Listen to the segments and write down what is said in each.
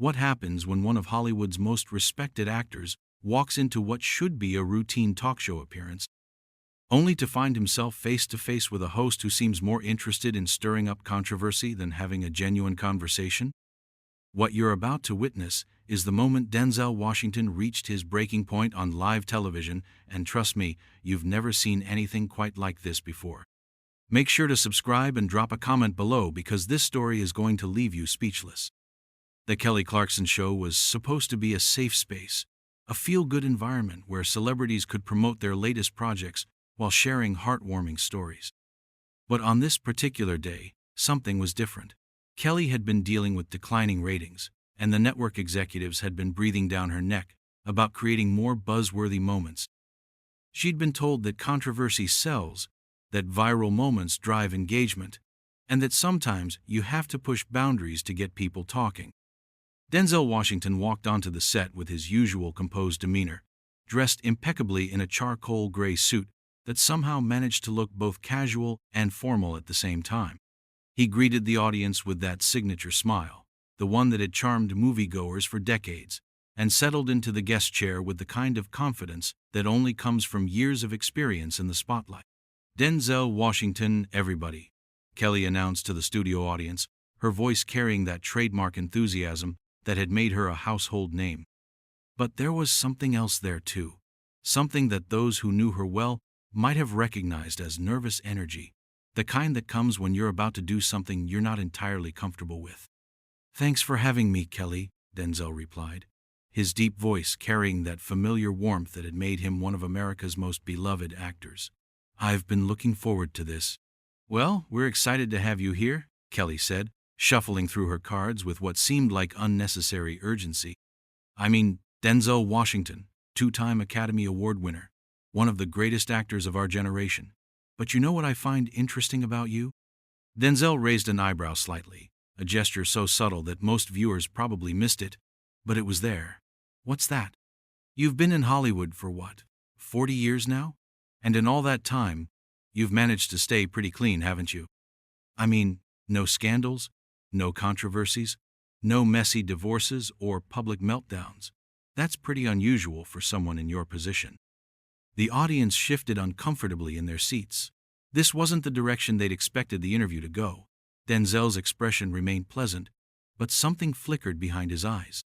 What happens when one of Hollywood's most respected actors walks into what should be a routine talk show appearance, only to find himself face to face with a host who seems more interested in stirring up controversy than having a genuine conversation? What you're about to witness is the moment Denzel Washington reached his breaking point on live television, and trust me, you've never seen anything quite like this before. Make sure to subscribe and drop a comment below because this story is going to leave you speechless. The Kelly Clarkson Show was supposed to be a safe space, a feel-good environment where celebrities could promote their latest projects while sharing heartwarming stories. But on this particular day, something was different. Kelly had been dealing with declining ratings, and the network executives had been breathing down her neck about creating more buzzworthy moments. She'd been told that controversy sells, that viral moments drive engagement, and that sometimes you have to push boundaries to get people talking. Denzel Washington walked onto the set with his usual composed demeanor, dressed impeccably in a charcoal gray suit that somehow managed to look both casual and formal at the same time. He greeted the audience with that signature smile, the one that had charmed moviegoers for decades, and settled into the guest chair with the kind of confidence that only comes from years of experience in the spotlight. "Denzel Washington, everybody," Kelly announced to the studio audience, her voice carrying that trademark enthusiasm that had made her a household name. But there was something else there too, something that those who knew her well might have recognized as nervous energy, the kind that comes when you're about to do something you're not entirely comfortable with. "Thanks for having me, Kelly," Denzel replied, his deep voice carrying that familiar warmth that had made him one of America's most beloved actors. "I've been looking forward to this." "Well, we're excited to have you here," Kelly said, shuffling through her cards with what seemed like unnecessary urgency. "I mean, Denzel Washington, two-time Academy Award winner, one of the greatest actors of our generation. But you know what I find interesting about you?" Denzel raised an eyebrow slightly, a gesture so subtle that most viewers probably missed it, but it was there. "What's that?" "You've been in Hollywood for what, 40 years now? And in all that time, you've managed to stay pretty clean, haven't you? I mean, no scandals, no controversies, no messy divorces or public meltdowns. That's pretty unusual for someone in your position." The audience shifted uncomfortably in their seats. This wasn't the direction they'd expected the interview to go. Denzel's expression remained pleasant, but something flickered behind his eyes.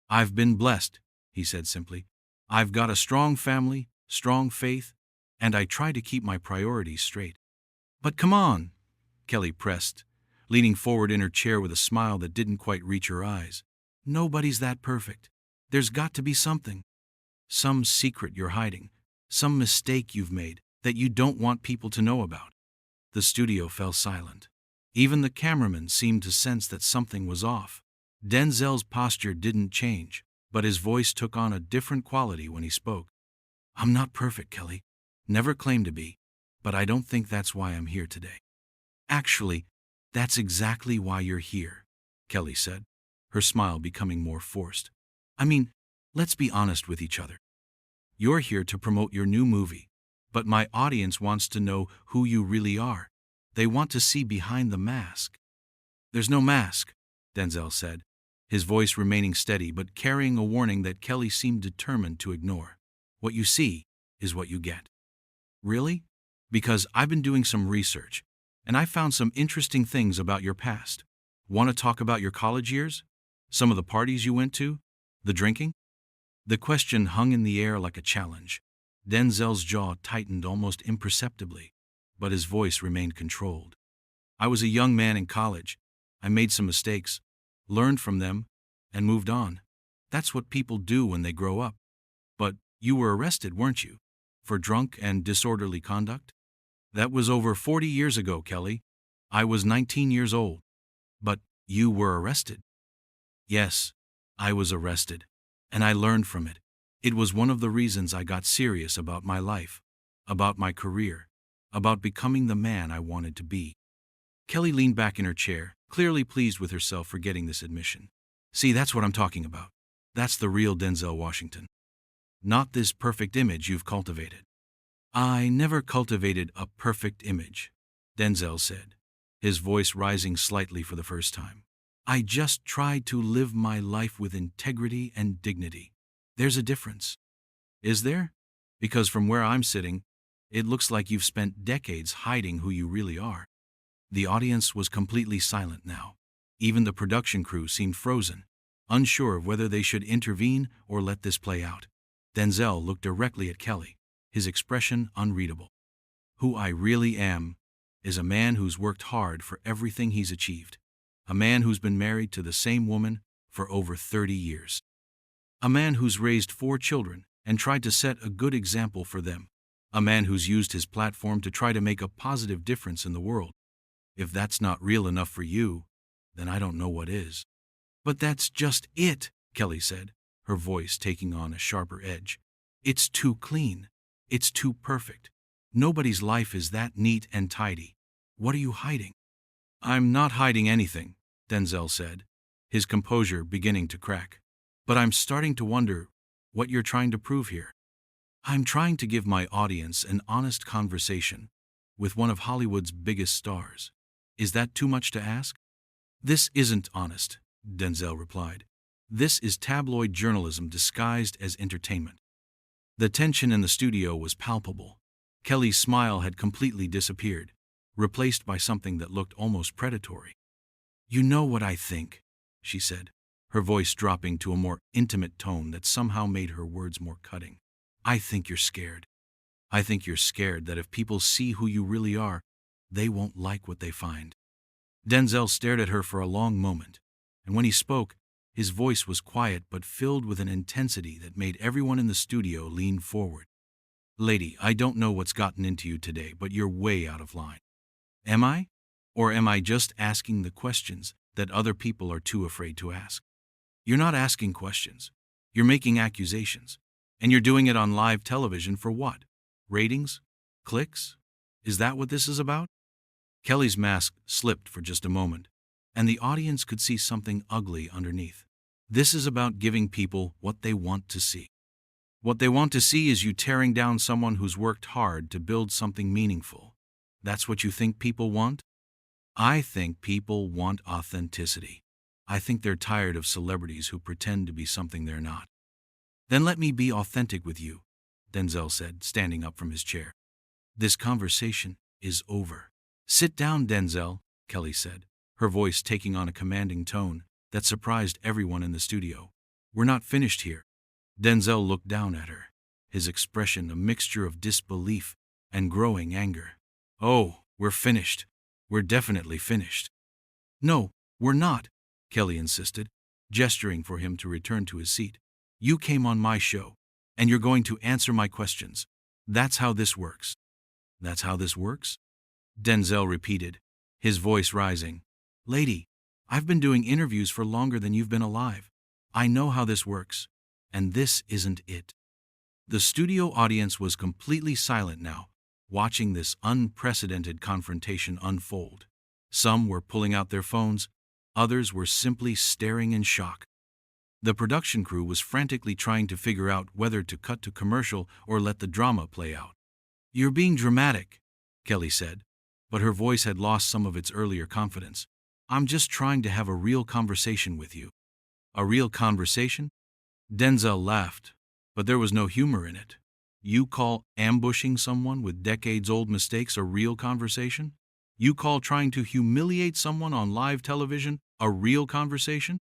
"I've been blessed," he said simply. "I've got a strong family, strong faith, and I try to keep my priorities straight." "But come on," Kelly pressed, leaning forward in her chair with a smile that didn't quite reach her eyes. "Nobody's that perfect. There's got to be something. Some secret you're hiding, some mistake you've made that you don't want people to know about." The studio fell silent. Even the cameraman seemed to sense that something was off. Denzel's posture didn't change, but his voice took on a different quality when he spoke. "I'm not perfect, Kelly. Never claimed to be, but I don't think that's why I'm here today." "Actually, that's exactly why you're here," Kelly said, her smile becoming more forced. "I mean, let's be honest with each other. You're here to promote your new movie, but my audience wants to know who you really are. They want to see behind the mask." "There's no mask," Denzel said, his voice remaining steady but carrying a warning that Kelly seemed determined to ignore. "What you see is what you get." "Really? Because I've been doing some research, and I found some interesting things about your past. Want to talk about your college years? Some of the parties you went to? The drinking?" The question hung in the air like a challenge. Denzel's jaw tightened almost imperceptibly, but his voice remained controlled. "I was a young man in college. I made some mistakes, learned from them, and moved on. That's what people do when they grow up. But you were arrested, weren't you? For drunk and disorderly conduct?" "That was over 40 years ago, Kelly. I was 19 years old." "But you were arrested?" "Yes, I was arrested, and I learned from it. It was one of the reasons I got serious about my life, about my career, about becoming the man I wanted to be." Kelly leaned back in her chair, clearly pleased with herself for getting this admission. "See, that's what I'm talking about. That's the real Denzel Washington. Not this perfect image you've cultivated." "I never cultivated a perfect image," Denzel said, his voice rising slightly for the first time. I just try to live my life with integrity and dignity. There's a difference. Is there? Because from where I'm sitting, it looks like you've spent decades hiding who you really are. The audience was completely silent now. Even the production crew seemed frozen, unsure of whether they should intervene or let this play out. Denzel looked directly at Kelly, his expression unreadable. Who I really am is a man who's worked hard for everything he's achieved. A man who's been married to the same woman for over 30 years. A man who's raised 4 children and tried to set a good example for them. A man who's used his platform to try to make a positive difference in the world. If that's not real enough for you, then I don't know what is. But that's just it, Kelly said, her voice taking on a sharper edge. It's too clean. It's too perfect. Nobody's life is that neat and tidy. What are you hiding? I'm not hiding anything, Denzel said, his composure beginning to crack. But I'm starting to wonder what you're trying to prove here. I'm trying to give my audience an honest conversation with one of Hollywood's biggest stars. Is that too much to ask? This isn't honest, Denzel replied. This is tabloid journalism disguised as entertainment. The tension in the studio was palpable. Kelly's smile had completely disappeared, replaced by something that looked almost predatory. You know what I think, she said, her voice dropping to a more intimate tone that somehow made her words more cutting. I think you're scared. I think you're scared that if people see who you really are, they won't like what they find. Denzel stared at her for a long moment, and when he spoke, his voice was quiet but filled with an intensity that made everyone in the studio lean forward. Lady, I don't know what's gotten into you today, but you're way out of line. Am I? Or am I just asking the questions that other people are too afraid to ask? You're not asking questions. You're making accusations. And you're doing it on live television for what? Ratings? Clicks? Is that what this is about? Kelly's mask slipped for just a moment, and the audience could see something ugly underneath. This is about giving people what they want to see. What they want to see is you tearing down someone who's worked hard to build something meaningful. That's what you think people want? I think people want authenticity. I think they're tired of celebrities who pretend to be something they're not. Then let me be authentic with you, Denzel said, standing up from his chair. This conversation is over. Sit down, Denzel, Kelly said, her voice taking on a commanding tone that surprised everyone in the studio. We're not finished here. Denzel looked down at her, his expression a mixture of disbelief and growing anger. Oh, we're finished. We're definitely finished. No, we're not, Kelly insisted, gesturing for him to return to his seat. You came on my show, and you're going to answer my questions. That's how this works. That's how this works? Denzel repeated, his voice rising. Lady, I've been doing interviews for longer than you've been alive. I know how this works, and this isn't it. The studio audience was completely silent now, watching this unprecedented confrontation unfold. Some were pulling out their phones, others were simply staring in shock. The production crew was frantically trying to figure out whether to cut to commercial or let the drama play out. You're being dramatic, Kelly said, but her voice had lost some of its earlier confidence. I'm just trying to have a real conversation with you. A real conversation? Denzel laughed, but there was no humor in it. You call ambushing someone with decades-old mistakes a real conversation? You call trying to humiliate someone on live television a real conversation?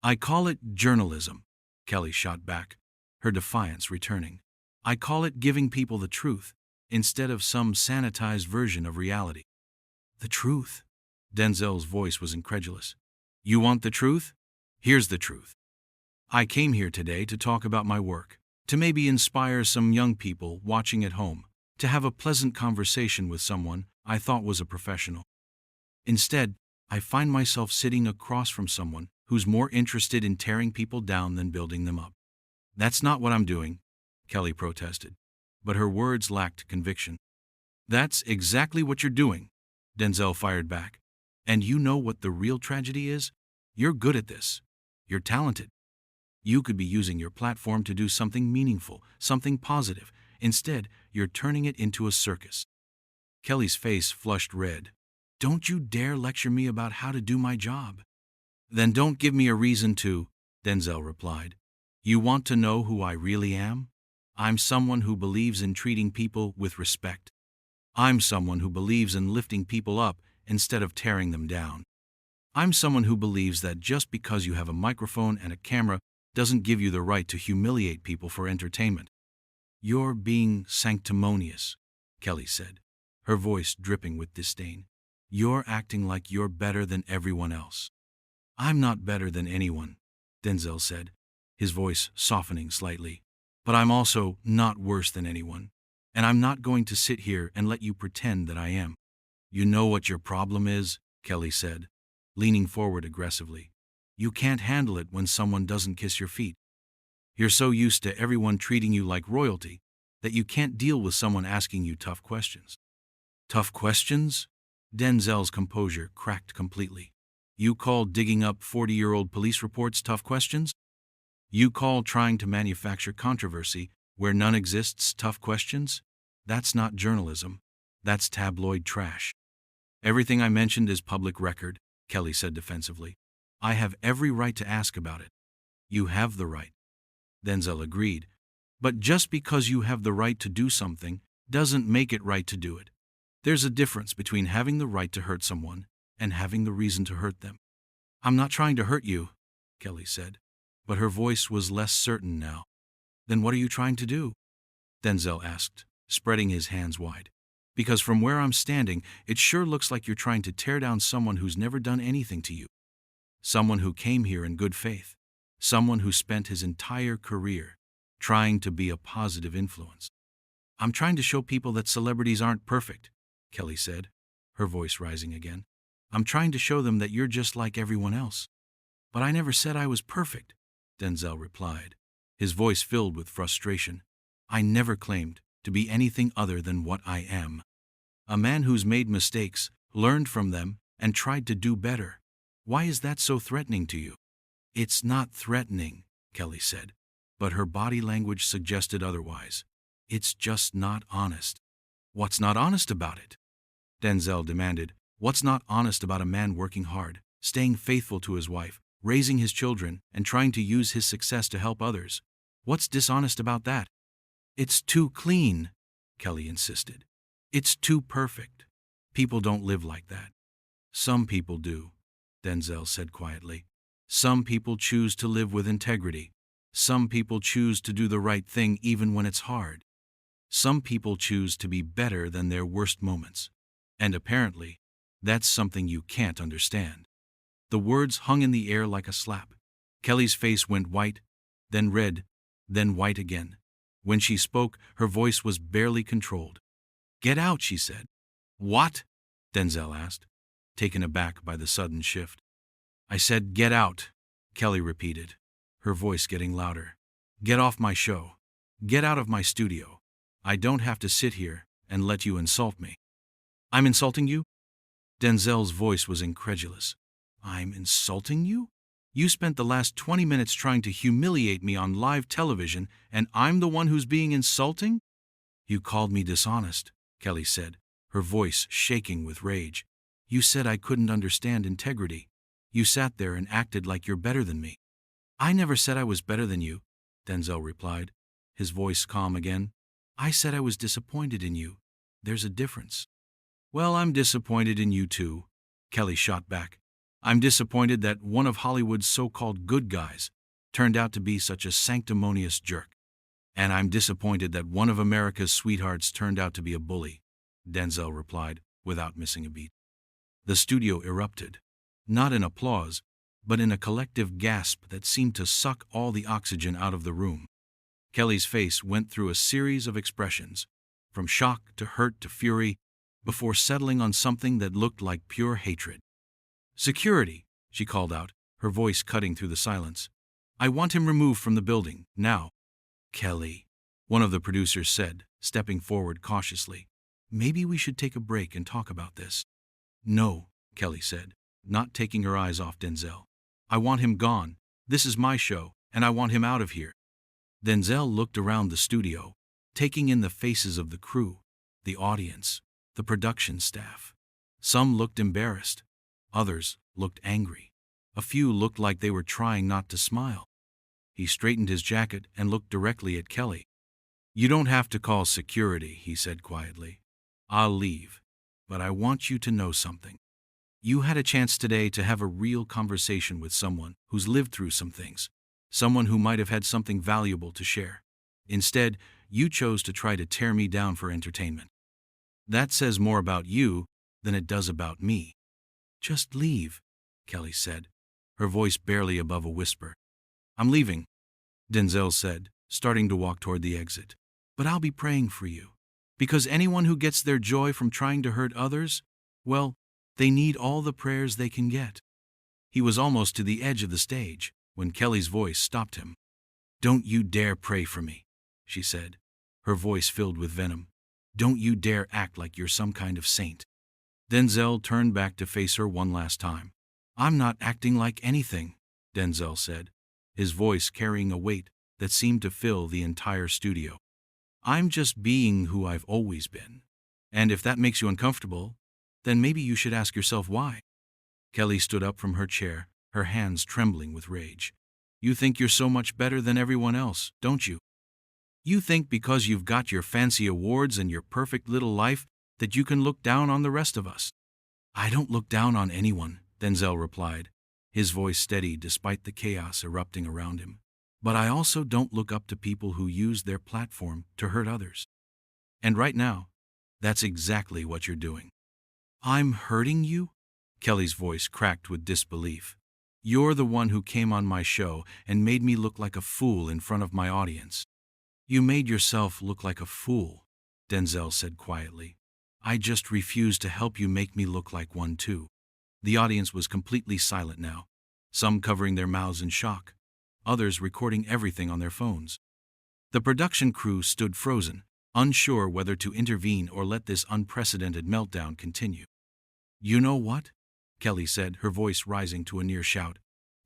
I call it journalism, Kelly shot back, her defiance returning. I call it giving people the truth, instead of some sanitized version of reality. The truth? Denzel's voice was incredulous. You want the truth? Here's the truth. I came here today to talk about my work, to maybe inspire some young people watching at home, to have a pleasant conversation with someone I thought was a professional. Instead, I find myself sitting across from someone who's more interested in tearing people down than building them up. That's not what I'm doing, Kelly protested, but her words lacked conviction. That's exactly what you're doing, Denzel fired back. And you know what the real tragedy is? You're good at this. You're talented. You could be using your platform to do something meaningful, something positive. Instead, you're turning it into a circus. Kelly's face flushed red. Don't you dare lecture me about how to do my job. Then don't give me a reason to, Denzel replied. You want to know who I really am? I'm someone who believes in treating people with respect. I'm someone who believes in lifting people up instead of tearing them down. I'm someone who believes that just because you have a microphone and a camera doesn't give you the right to humiliate people for entertainment. You're being sanctimonious, Kelly said, her voice dripping with disdain. You're acting like you're better than everyone else. I'm not better than anyone, Denzel said, his voice softening slightly. But I'm also not worse than anyone. And I'm not going to sit here and let you pretend that I am. You know what your problem is, Kelly said, leaning forward aggressively. You can't handle it when someone doesn't kiss your feet. You're so used to everyone treating you like royalty that you can't deal with someone asking you tough questions. Tough questions? Denzel's composure cracked completely. You call digging up 40-year-old police reports tough questions? You call trying to manufacture controversy where none exists tough questions? That's not journalism. That's tabloid trash. Everything I mentioned is public record, Kelly said defensively. I have every right to ask about it. You have the right. Denzel agreed. But just because you have the right to do something doesn't make it right to do it. There's a difference between having the right to hurt someone and having the reason to hurt them. I'm not trying to hurt you, Kelly said, but her voice was less certain now. Then what are you trying to do? Denzel asked, spreading his hands wide. Because from where I'm standing, it sure looks like you're trying to tear down someone who's never done anything to you. Someone who came here in good faith. Someone who spent his entire career trying to be a positive influence. I'm trying to show people that celebrities aren't perfect, Kelly said, her voice rising again. I'm trying to show them that you're just like everyone else. But I never said I was perfect, Denzel replied, his voice filled with frustration. I never claimed to be anything other than what I am. A man who's made mistakes, learned from them, and tried to do better. Why is that so threatening to you? It's not threatening, Kelly said, but her body language suggested otherwise. It's just not honest. What's not honest about it? Denzel demanded. What's not honest about a man working hard, staying faithful to his wife, raising his children, and trying to use his success to help others? What's dishonest about that? It's too clean, Kelly insisted. It's too perfect. People don't live like that. Some people do, Denzel said quietly. Some people choose to live with integrity. Some people choose to do the right thing even when it's hard. Some people choose to be better than their worst moments. And apparently, that's something you can't understand. The words hung in the air like a slap. Kelly's face went white, then red, then white again. When she spoke, her voice was barely controlled. Get out, she said. What? Denzel asked, taken aback by the sudden shift. I said, get out, Kelly repeated, her voice getting louder. Get off my show. Get out of my studio. I don't have to sit here and let you insult me. I'm insulting you? Denzel's voice was incredulous. I'm insulting you? You spent the last 20 minutes trying to humiliate me on live television, and I'm the one who's being insulting? You called me dishonest, Kelly said, her voice shaking with rage. You said I couldn't understand integrity. You sat there and acted like you're better than me. I never said I was better than you, Denzel replied, his voice calm again. I said I was disappointed in you. There's a difference. Well, I'm disappointed in you too, Kelly shot back. I'm disappointed that one of Hollywood's so-called good guys turned out to be such a sanctimonious jerk. And I'm disappointed that one of America's sweethearts turned out to be a bully, Denzel replied, without missing a beat. The studio erupted, not in applause, but in a collective gasp that seemed to suck all the oxygen out of the room. Kelly's face went through a series of expressions, from shock to hurt to fury, before settling on something that looked like pure hatred. Security, she called out, her voice cutting through the silence. I want him removed from the building, now. Kelly, one of the producers said, stepping forward cautiously. Maybe we should take a break and talk about this. No, Kelly said, not taking her eyes off Denzel. I want him gone. This is my show, and I want him out of here. Denzel looked around the studio, taking in the faces of the crew, the audience, the production staff. Some looked embarrassed. Others looked angry. A few looked like they were trying not to smile. He straightened his jacket and looked directly at Kelly. "You don't have to call security," he said quietly. "I'll leave. But I want you to know something. You had a chance today to have a real conversation with someone who's lived through some things, someone who might have had something valuable to share. Instead, you chose to try to tear me down for entertainment. That says more about you than it does about me." "Just leave," Kelly said, her voice barely above a whisper. "I'm leaving," Denzel said, starting to walk toward the exit. "But I'll be praying for you. Because anyone who gets their joy from trying to hurt others, well, they need all the prayers they can get." He was almost to the edge of the stage when Kelly's voice stopped him. "Don't you dare pray for me," she said, her voice filled with venom. "Don't you dare act like you're some kind of saint." Denzel turned back to face her one last time. "I'm not acting like anything," Denzel said, his voice carrying a weight that seemed to fill the entire studio. "I'm just being who I've always been. And if that makes you uncomfortable, then maybe you should ask yourself why." Kelly stood up from her chair, her hands trembling with rage. "You think you're so much better than everyone else, don't you? You think because you've got your fancy awards and your perfect little life that you can look down on the rest of us." "I don't look down on anyone," Denzel replied, his voice steady despite the chaos erupting around him. "But I also don't look up to people who use their platform to hurt others. And right now, that's exactly what you're doing." "I'm hurting you?" Kelly's voice cracked with disbelief. "You're the one who came on my show and made me look like a fool in front of my audience." "You made yourself look like a fool," Denzel said quietly. "I just refuse to help you make me look like one too." The audience was completely silent now, some covering their mouths in shock, others recording everything on their phones. The production crew stood frozen, unsure whether to intervene or let this unprecedented meltdown continue. "You know what?" Kelly said, her voice rising to a near shout.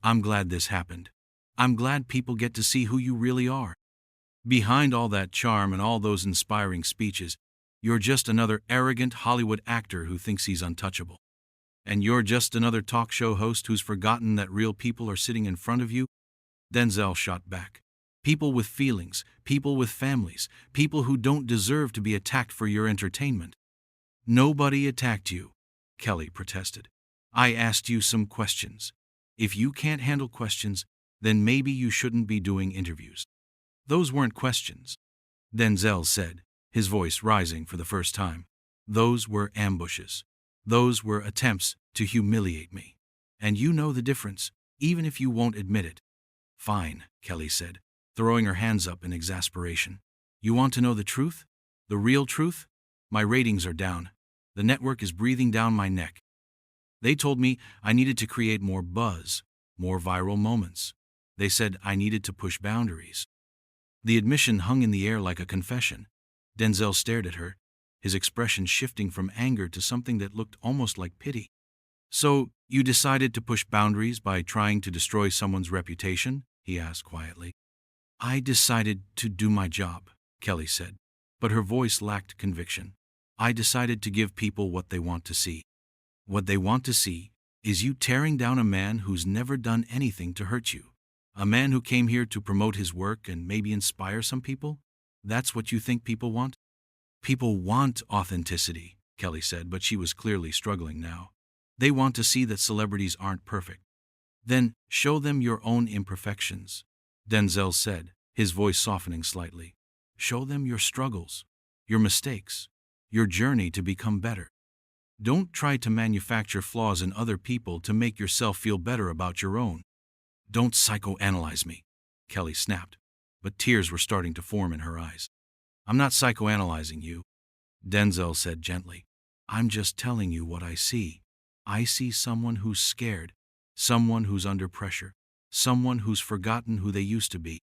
"I'm glad this happened. I'm glad people get to see who you really are. Behind all that charm and all those inspiring speeches, you're just another arrogant Hollywood actor who thinks he's untouchable. And you're just another talk show host who's forgotten that real people are sitting in front of you." Denzel shot back. "People with feelings, people with families, people who don't deserve to be attacked for your entertainment." "Nobody attacked you," Kelly protested. "I asked you some questions. If you can't handle questions, then maybe you shouldn't be doing interviews." "Those weren't questions," Denzel said, his voice rising for the first time. "Those were ambushes. Those were attempts to humiliate me. And you know the difference, even if you won't admit it." "Fine," Kelly said, throwing her hands up in exasperation. "You want to know the truth? The real truth? My ratings are down. The network is breathing down my neck. They told me I needed to create more buzz, more viral moments. They said I needed to push boundaries." The admission hung in the air like a confession. Denzel stared at her, his expression shifting from anger to something that looked almost like pity. "So, you decided to push boundaries by trying to destroy someone's reputation?" he asked quietly. "I decided to do my job," Kelly said, but her voice lacked conviction. "I decided to give people what they want to see. What they want to see is you tearing down a man who's never done anything to hurt you. A man who came here to promote his work and maybe inspire some people? That's what you think people want?" "People want authenticity," Kelly said, but she was clearly struggling now. "They want to see that celebrities aren't perfect." "Then show them your own imperfections," Denzel said, his voice softening slightly. "Show them your struggles, your mistakes, your journey to become better. Don't try to manufacture flaws in other people to make yourself feel better about your own." "Don't psychoanalyze me," Kelly snapped, but tears were starting to form in her eyes. "I'm not psychoanalyzing you," Denzel said gently. "I'm just telling you what I see. I see someone who's scared, someone who's under pressure, someone who's forgotten who they used to be."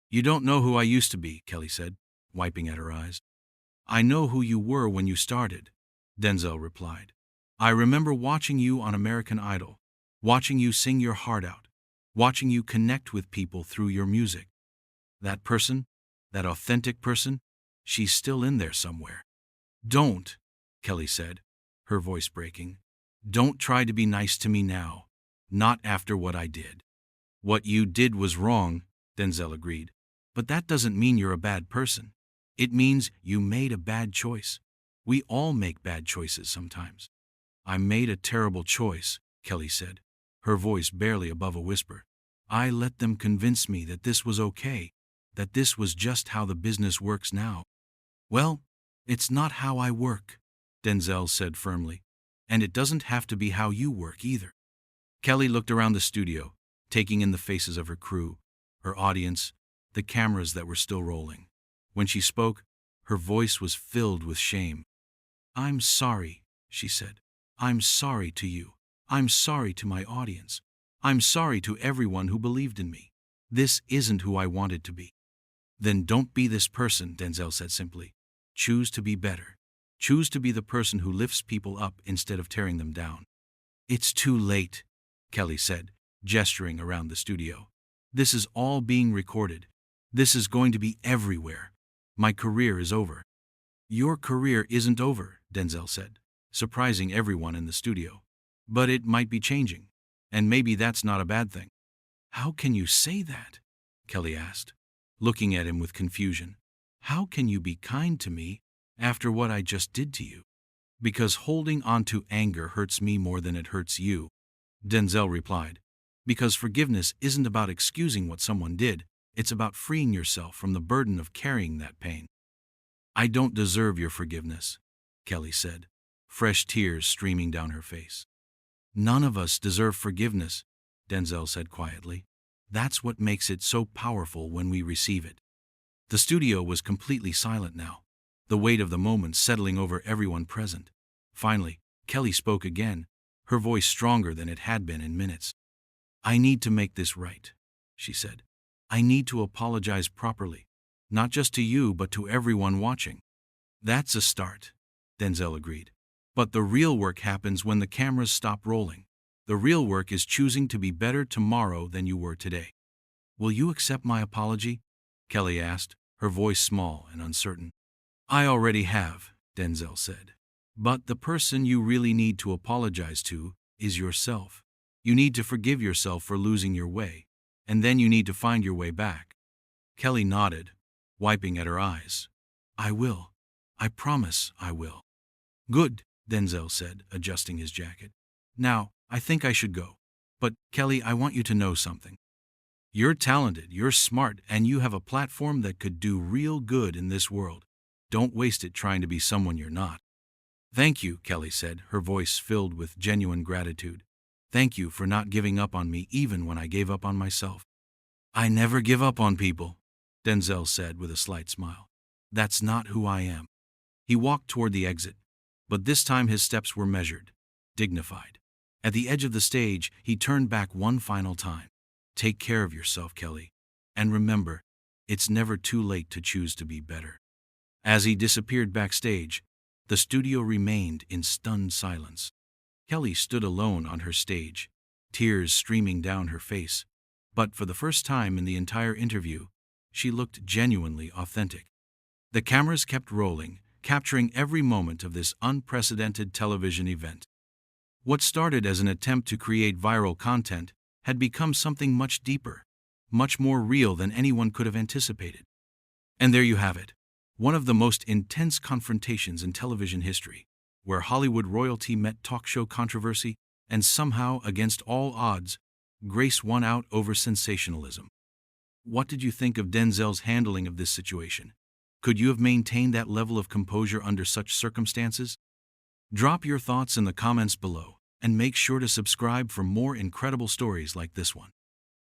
"You don't know who I used to be," Kelly said, wiping at her eyes. "I know who you were when you started," Denzel replied. "I remember watching you on American Idol, watching you sing your heart out, watching you connect with people through your music. That person, that authentic person, she's still in there somewhere." "Don't," Kelly said, her voice breaking. "Don't try to be nice to me now. Not after what I did. What you did was wrong, Denzel agreed. But that doesn't mean you're a bad person. It means you made a bad choice. We all make bad choices sometimes. I made a terrible choice, Kelly said, her voice barely above a whisper. I let them convince me that this was okay, that this was just how the business works now. Well, it's not how I work, Denzel said firmly, and it doesn't have to be how you work either. Kelly looked around the studio, taking in the faces of her crew, her audience, the cameras that were still rolling. When she spoke, her voice was filled with shame. I'm sorry, she said. I'm sorry to you. I'm sorry to my audience. I'm sorry to everyone who believed in me. This isn't who I wanted to be. Then don't be this person, Denzel said simply. Choose to be better. Choose to be the person who lifts people up instead of tearing them down. It's too late, Kelly said, gesturing around the studio. This is all being recorded. This is going to be everywhere. My career is over. Your career isn't over, Denzel said, surprising everyone in the studio. But it might be changing. And maybe that's not a bad thing. How can you say that? Kelly asked, looking at him with confusion. How can you be kind to me after what I just did to you? Because holding on to anger hurts me more than it hurts you, Denzel replied. Because forgiveness isn't about excusing what someone did, it's about freeing yourself from the burden of carrying that pain. I don't deserve your forgiveness, Kelly said, fresh tears streaming down her face. None of us deserve forgiveness, Denzel said quietly. That's what makes it so powerful when we receive it. The studio was completely silent now, the weight of the moment settling over everyone present. Finally, Kelly spoke again, her voice stronger than it had been in minutes. I need to make this right, she said. I need to apologize properly, not just to you but to everyone watching. That's a start, Denzel agreed. But the real work happens when the cameras stop rolling. The real work is choosing to be better tomorrow than you were today. Will you accept my apology? Kelly asked, her voice small and uncertain. I already have, Denzel said. But the person you really need to apologize to is yourself. You need to forgive yourself for losing your way, and then you need to find your way back. Kelly nodded, wiping at her eyes. I will. I promise I will. Good, Denzel said, adjusting his jacket. Now, I think I should go. But, Kelly, I want you to know something. You're talented, you're smart, and you have a platform that could do real good in this world. Don't waste it trying to be someone you're not. Thank you, Kelly said, her voice filled with genuine gratitude. Thank you for not giving up on me even when I gave up on myself. I never give up on people, Denzel said with a slight smile. That's not who I am. He walked toward the exit, but this time his steps were measured, dignified. At the edge of the stage, he turned back one final time. Take care of yourself, Kelly. And remember, it's never too late to choose to be better. As he disappeared backstage, the studio remained in stunned silence. Kelly stood alone on her stage, tears streaming down her face. But for the first time in the entire interview, she looked genuinely authentic. The cameras kept rolling, capturing every moment of this unprecedented television event. What started as an attempt to create viral content had become something much deeper, much more real than anyone could have anticipated. And there you have it, one of the most intense confrontations in television history, where Hollywood royalty met talk show controversy, and somehow, against all odds, grace won out over sensationalism. What did you think of Denzel's handling of this situation? Could you have maintained that level of composure under such circumstances? Drop your thoughts in the comments below, and make sure to subscribe for more incredible stories like this one.